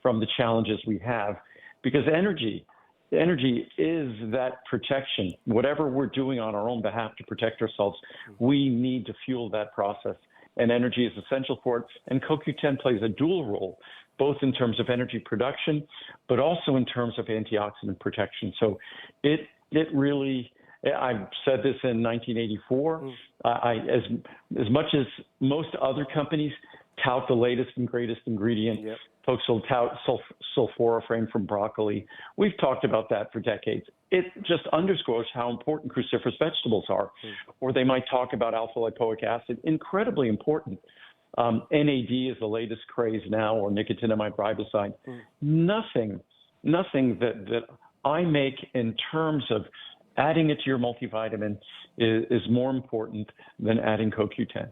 from the challenges we have. Because energy is that protection. Whatever we're doing on our own behalf to protect ourselves, we need to fuel that process. And energy is essential for it. And CoQ10 plays a dual role, both in terms of energy production, but also in terms of antioxidant protection. So it really, I said this in 1984. As much as most other companies tout the latest and greatest ingredient, folks will tout sulforaphane from broccoli. We've talked about that for decades. It just underscores how important cruciferous vegetables are. Or they might talk about alpha lipoic acid, incredibly important. NAD is the latest craze now, or nicotinamide riboside. Nothing that I make in terms of adding it to your multivitamin is more important than adding CoQ10.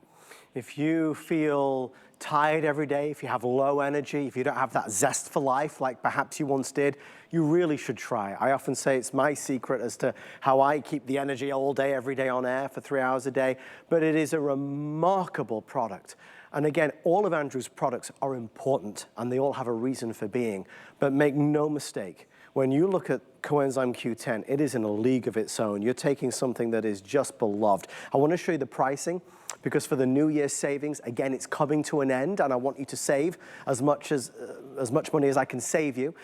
If you feel tired every day, if you have low energy, if you don't have that zest for life like perhaps you once did, you really should try it. I often say it's my secret as to how I keep the energy all day, every day on air for 3 hours a day, but it is a remarkable product. And again, all of Andrew's products are important and they all have a reason for being, but make no mistake, when you look at coenzyme Q10, it is in a league of its own. You're taking something that is just beloved. I want to show you the pricing because for the New Year's savings, again, it's coming to an end and I want you to save as much money as I can save you.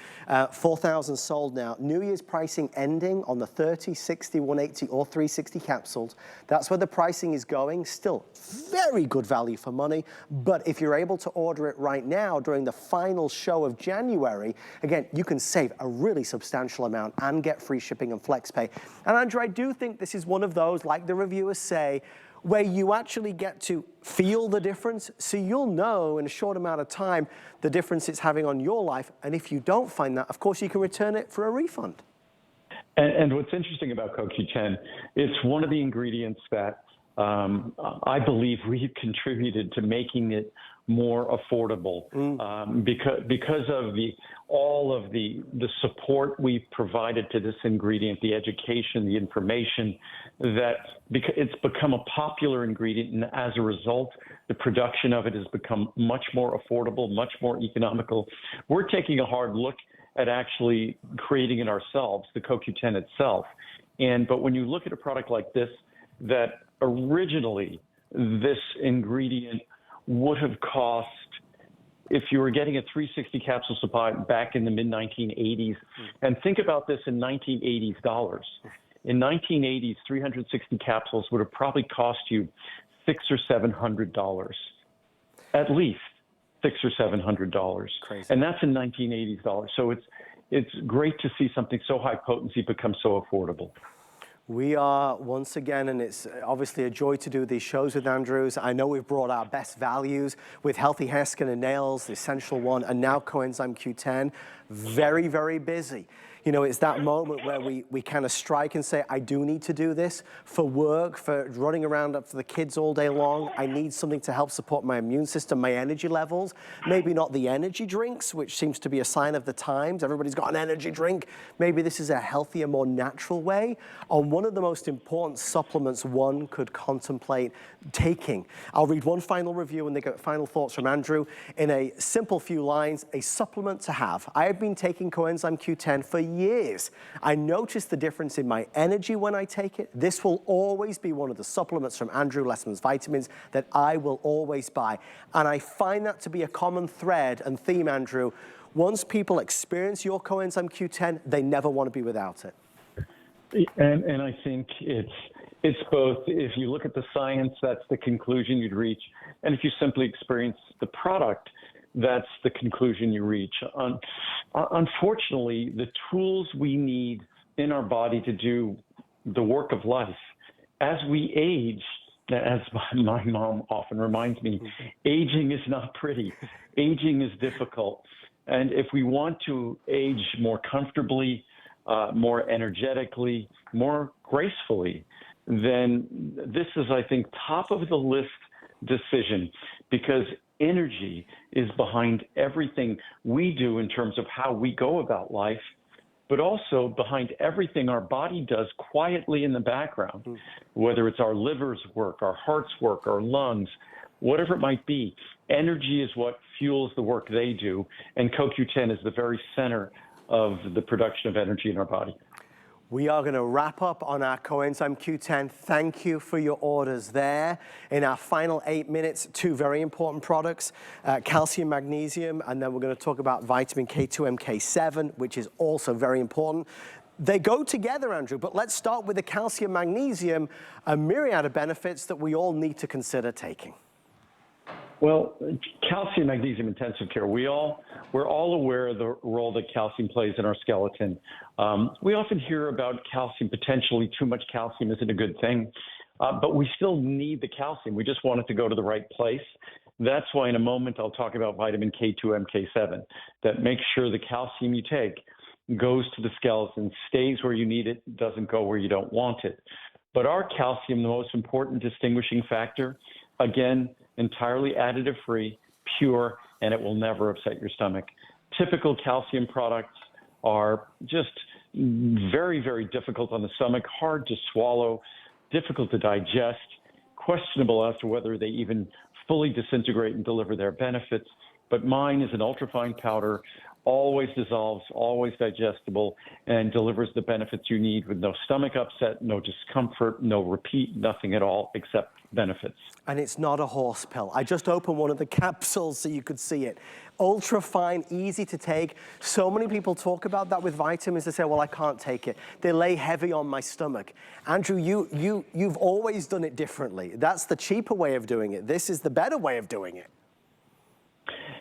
4,000 sold now. New Year's pricing ending on the 30, 60, 180 or 360 capsules. That's where the pricing is going. Still very good value for money. But if you're able to order it right now during the final show of January, again, you can save a really substantial amount and get free shipping and flex pay. And Andrew, I do think this is one of those, like the reviewers say, where you actually get to feel the difference, so you'll know in a short amount of time the difference it's having on your life. And if you don't find that, of course, you can return it for a refund. And what's interesting about CoQ10, it's one of the ingredients that I believe we've contributed to making it more affordable because of all of the support we've provided to this ingredient, the education, the information, that because it's become a popular ingredient, and as a result, the production of it has become much more affordable, much more economical. We're taking a hard look at actually creating it ourselves, the CoQ10 itself. But when you look at a product like this, that originally this ingredient would have cost, if you were getting a 360 capsule supply back in the mid-1980s, and think about this in 1980s dollars. In 1980s, 360 capsules would have probably cost you $600 or $700, at least $600 or $700. Crazy. And that's in 1980s dollars. So it's great to see something so high potency become so affordable. We are, once again, and it's obviously a joy to do these shows with Andrews. I know we've brought our best values with Healthy Hair, Skin, and Nails, the Essential One, and now Coenzyme Q10. Very, very busy. You know, it's that moment where we kind of strike and say, I do need to do this for work, for running around for the kids all day long. I need something to help support my immune system, my energy levels. Maybe not the energy drinks, which seems to be a sign of the times. Everybody's got an energy drink. Maybe this is a healthier, more natural way. On one of the most important supplements one could contemplate taking. I'll read one final review and they get final thoughts from Andrew. In a simple few lines, a supplement to have. I have been taking Coenzyme Q10 for years. I notice the difference in my energy when I take it. This will always be one of the supplements from Andrew Lessman's Vitamins that I will always buy. And I find that to be a common thread and theme, Andrew. Once people experience your Coenzyme Q10, they never want to be without it. And I think it's both. If you look at the science, that's the conclusion you'd reach. And if you simply experience the product, that's the conclusion you reach. Unfortunately, the tools we need in our body to do the work of life, as we age, as my mom often reminds me, aging is not pretty. Aging is difficult. And if we want to age more comfortably, more energetically, more gracefully, then this is, I think, top of the list decision, because energy is behind everything we do in terms of how we go about life, but also behind everything our body does quietly in the background, whether it's our liver's work, our heart's work, our lungs, whatever it might be. Energy is what fuels the work they do, and CoQ10 is the very center of the production of energy in our body. We are going to wrap up on our Coenzyme Q10. Thank you for your orders there. In our final 8 minutes, two very important products, calcium, magnesium, and then we're going to talk about vitamin K2, MK7, which is also very important. They go together, Andrew, but let's start with the calcium, magnesium, a myriad of benefits that we all need to consider taking. Well, calcium, magnesium, intensive care. We're all aware of the role that calcium plays in our skeleton. We often hear about calcium, potentially too much calcium isn't a good thing, but we still need the calcium. We just want it to go to the right place. That's why in a moment I'll talk about vitamin K2, MK7, that makes sure the calcium you take goes to the skeleton, stays where you need it, doesn't go where you don't want it. But our calcium, the most important distinguishing factor, again, entirely additive-free, pure, and it will never upset your stomach. Typical calcium products are just very, very difficult on the stomach, hard to swallow, difficult to digest, questionable as to whether they even fully disintegrate and deliver their benefits. But mine is an ultrafine powder, always dissolves, always digestible, and delivers the benefits you need with no stomach upset, no discomfort, no repeat, nothing at all except benefits. And it's not a horse pill. I just opened one of the capsules so you could see it. Ultra fine, easy to take. So many people talk about that with vitamins. They say, well, I can't take it. They lay heavy on my stomach. Andrew, you've always done it differently. That's the cheaper way of doing it. This is the better way of doing it.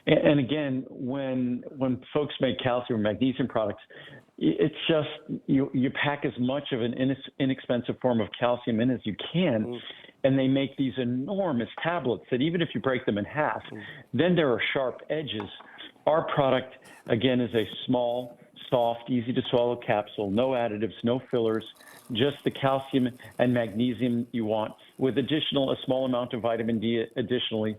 And again, when folks make calcium or magnesium products, it's just you pack as much of an inexpensive form of calcium in as you can, and they make these enormous tablets that even if you break them in half, then there are sharp edges Our product, again, is a small, soft, easy to swallow capsule, no additives, no fillers, just the calcium and magnesium you want, with a small amount of vitamin D additionally.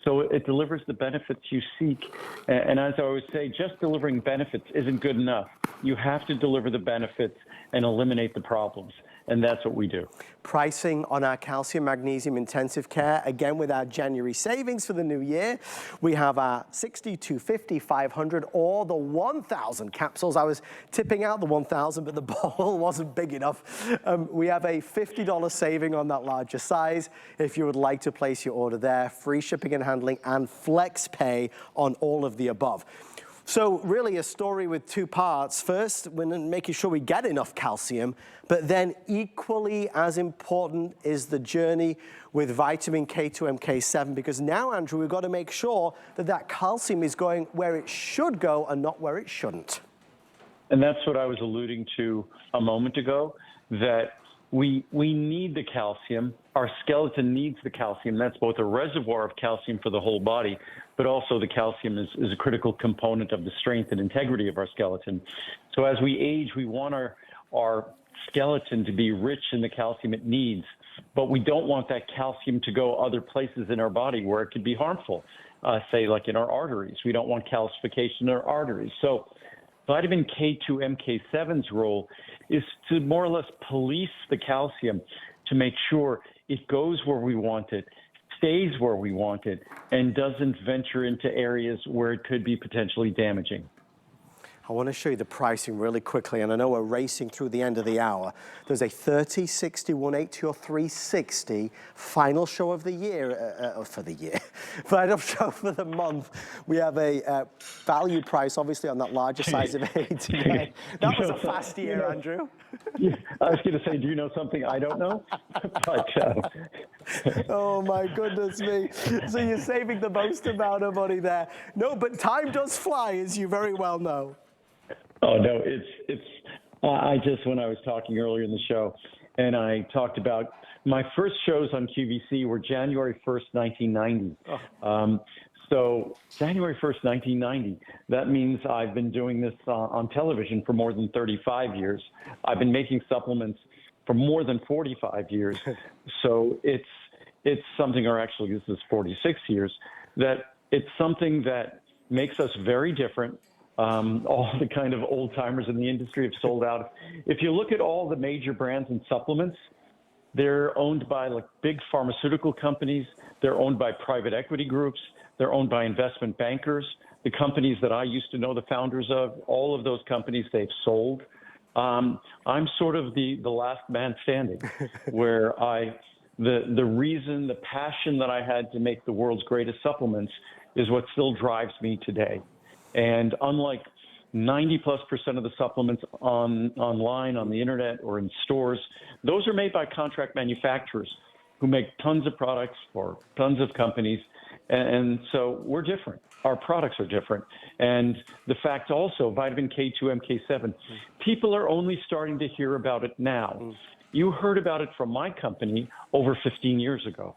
So it delivers the benefits you seek. And as I always say, just delivering benefits isn't good enough. You have to deliver the benefits and eliminate the problems. And that's what we do. Pricing on our calcium magnesium intensive care, again with our January savings for the new year. We have our 60, 250, 500, or the 1,000 capsules. I was tipping out the 1,000, but the bowl wasn't big enough. We have a $50 saving on that larger size. If you would like to place your order there, free shipping and handling and flex pay on all of the above. So really a story with two parts. First, when making sure we get enough calcium, but then equally as important is the journey with vitamin K2 MK7, because now, Andrew, we've got to make sure that that calcium is going where it should go and not where it shouldn't. And that's what I was alluding to a moment ago, that we need the calcium. Our skeleton needs the calcium. That's both a reservoir of calcium for the whole body, but also the calcium is a critical component of the strength and integrity of our skeleton. So as we age, we want our skeleton to be rich in the calcium it needs, but we don't want that calcium to go other places in our body where it could be harmful, say like in our arteries. We don't want calcification in our arteries. So vitamin K2 MK7's role is to more or less police the calcium to make sure it goes where we want it, stays where we want it, and doesn't venture into areas where it could be potentially damaging. I want to show you the pricing really quickly, and I know we're racing through the end of the hour. There's a 30, 60, 180, or 360 final show of the year, final show for the month. We have a value price, obviously, on that larger size of 89. That was a fast year, Andrew. Yeah, I was going to say, do you know something I don't know? But, oh my goodness me. So you're saving the most amount of money there. No, but time does fly, as you very well know. Oh, no, when I was talking earlier in the show, and I talked about my first shows on QVC were January 1st, 1990. So January 1st, 1990, that means I've been doing this on television for more than 35 years. I've been making supplements for more than 45 years. So it's something, or actually this is 46 years, that it's something that makes us very different. All the kind of old timers in the industry have sold out. If you look at all the major brands and supplements, they're owned by like big pharmaceutical companies. They're owned by private equity groups. They're owned by investment bankers. The companies that I used to know the founders of, all of those companies they've sold. I'm sort of the last man standing, where the reason, the passion that I had to make the world's greatest supplements is what still drives me today. And unlike 90+% of the supplements online, on the internet, or in stores, those are made by contract manufacturers who make tons of products for tons of companies. And so we're different. Our products are different. And the fact also, vitamin K2 MK7, people are only starting to hear about it now. You heard about it from my company over 15 years ago.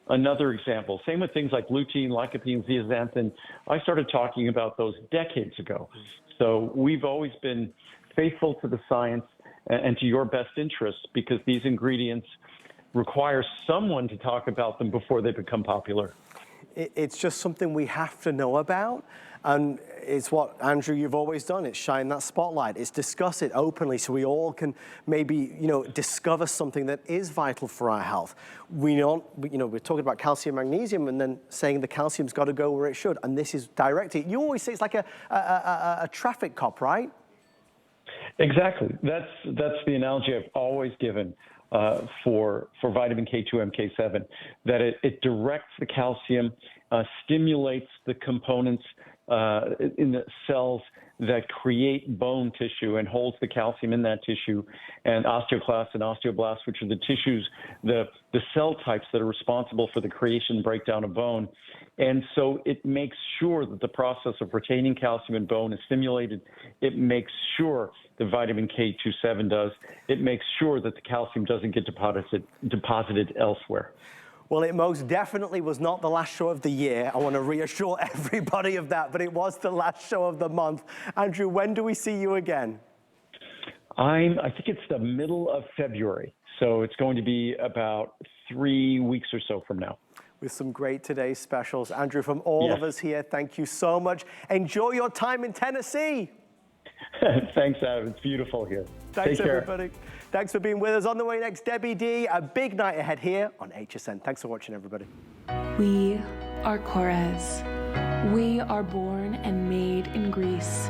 Another example, same with things like lutein, lycopene, zeaxanthin. I started talking about those decades ago. So we've always been faithful to the science and to your best interests, because these ingredients require someone to talk about them before they become popular. It's just something we have to know about. And it's what, Andrew, you've always done. It's shine that spotlight. It's discuss it openly so we all can maybe, discover something that is vital for our health. We're talking about calcium, magnesium, and then saying the calcium's got to go where it should. And this is directed. You always say it's like a traffic cop, right? Exactly. That's the analogy I've always given for vitamin K2 MK7, that it directs the calcium, stimulates the components in the cells that create bone tissue and holds the calcium in that tissue, and osteoclasts and osteoblasts, which are the tissues, the cell types that are responsible for the creation and breakdown of bone. And so it makes sure that the process of retaining calcium in bone is stimulated. It makes sure the vitamin K27 does. It makes sure that the calcium doesn't get deposited elsewhere. Well, it most definitely was not the last show of the year. I want to reassure everybody of that, but it was the last show of the month. Andrew, when do we see you again? I think it's the middle of February, so it's going to be about 3 weeks or so from now. With some great today's specials. Andrew, from all of us here, thank you so much. Enjoy your time in Tennessee. Thanks, Adam. It's beautiful here. Thanks, Take care. everybody. Thanks for being with us. On the way next, Debbie D. A big night ahead here on HSN. Thanks for watching, everybody. We are Korez. We are born and made in Greece.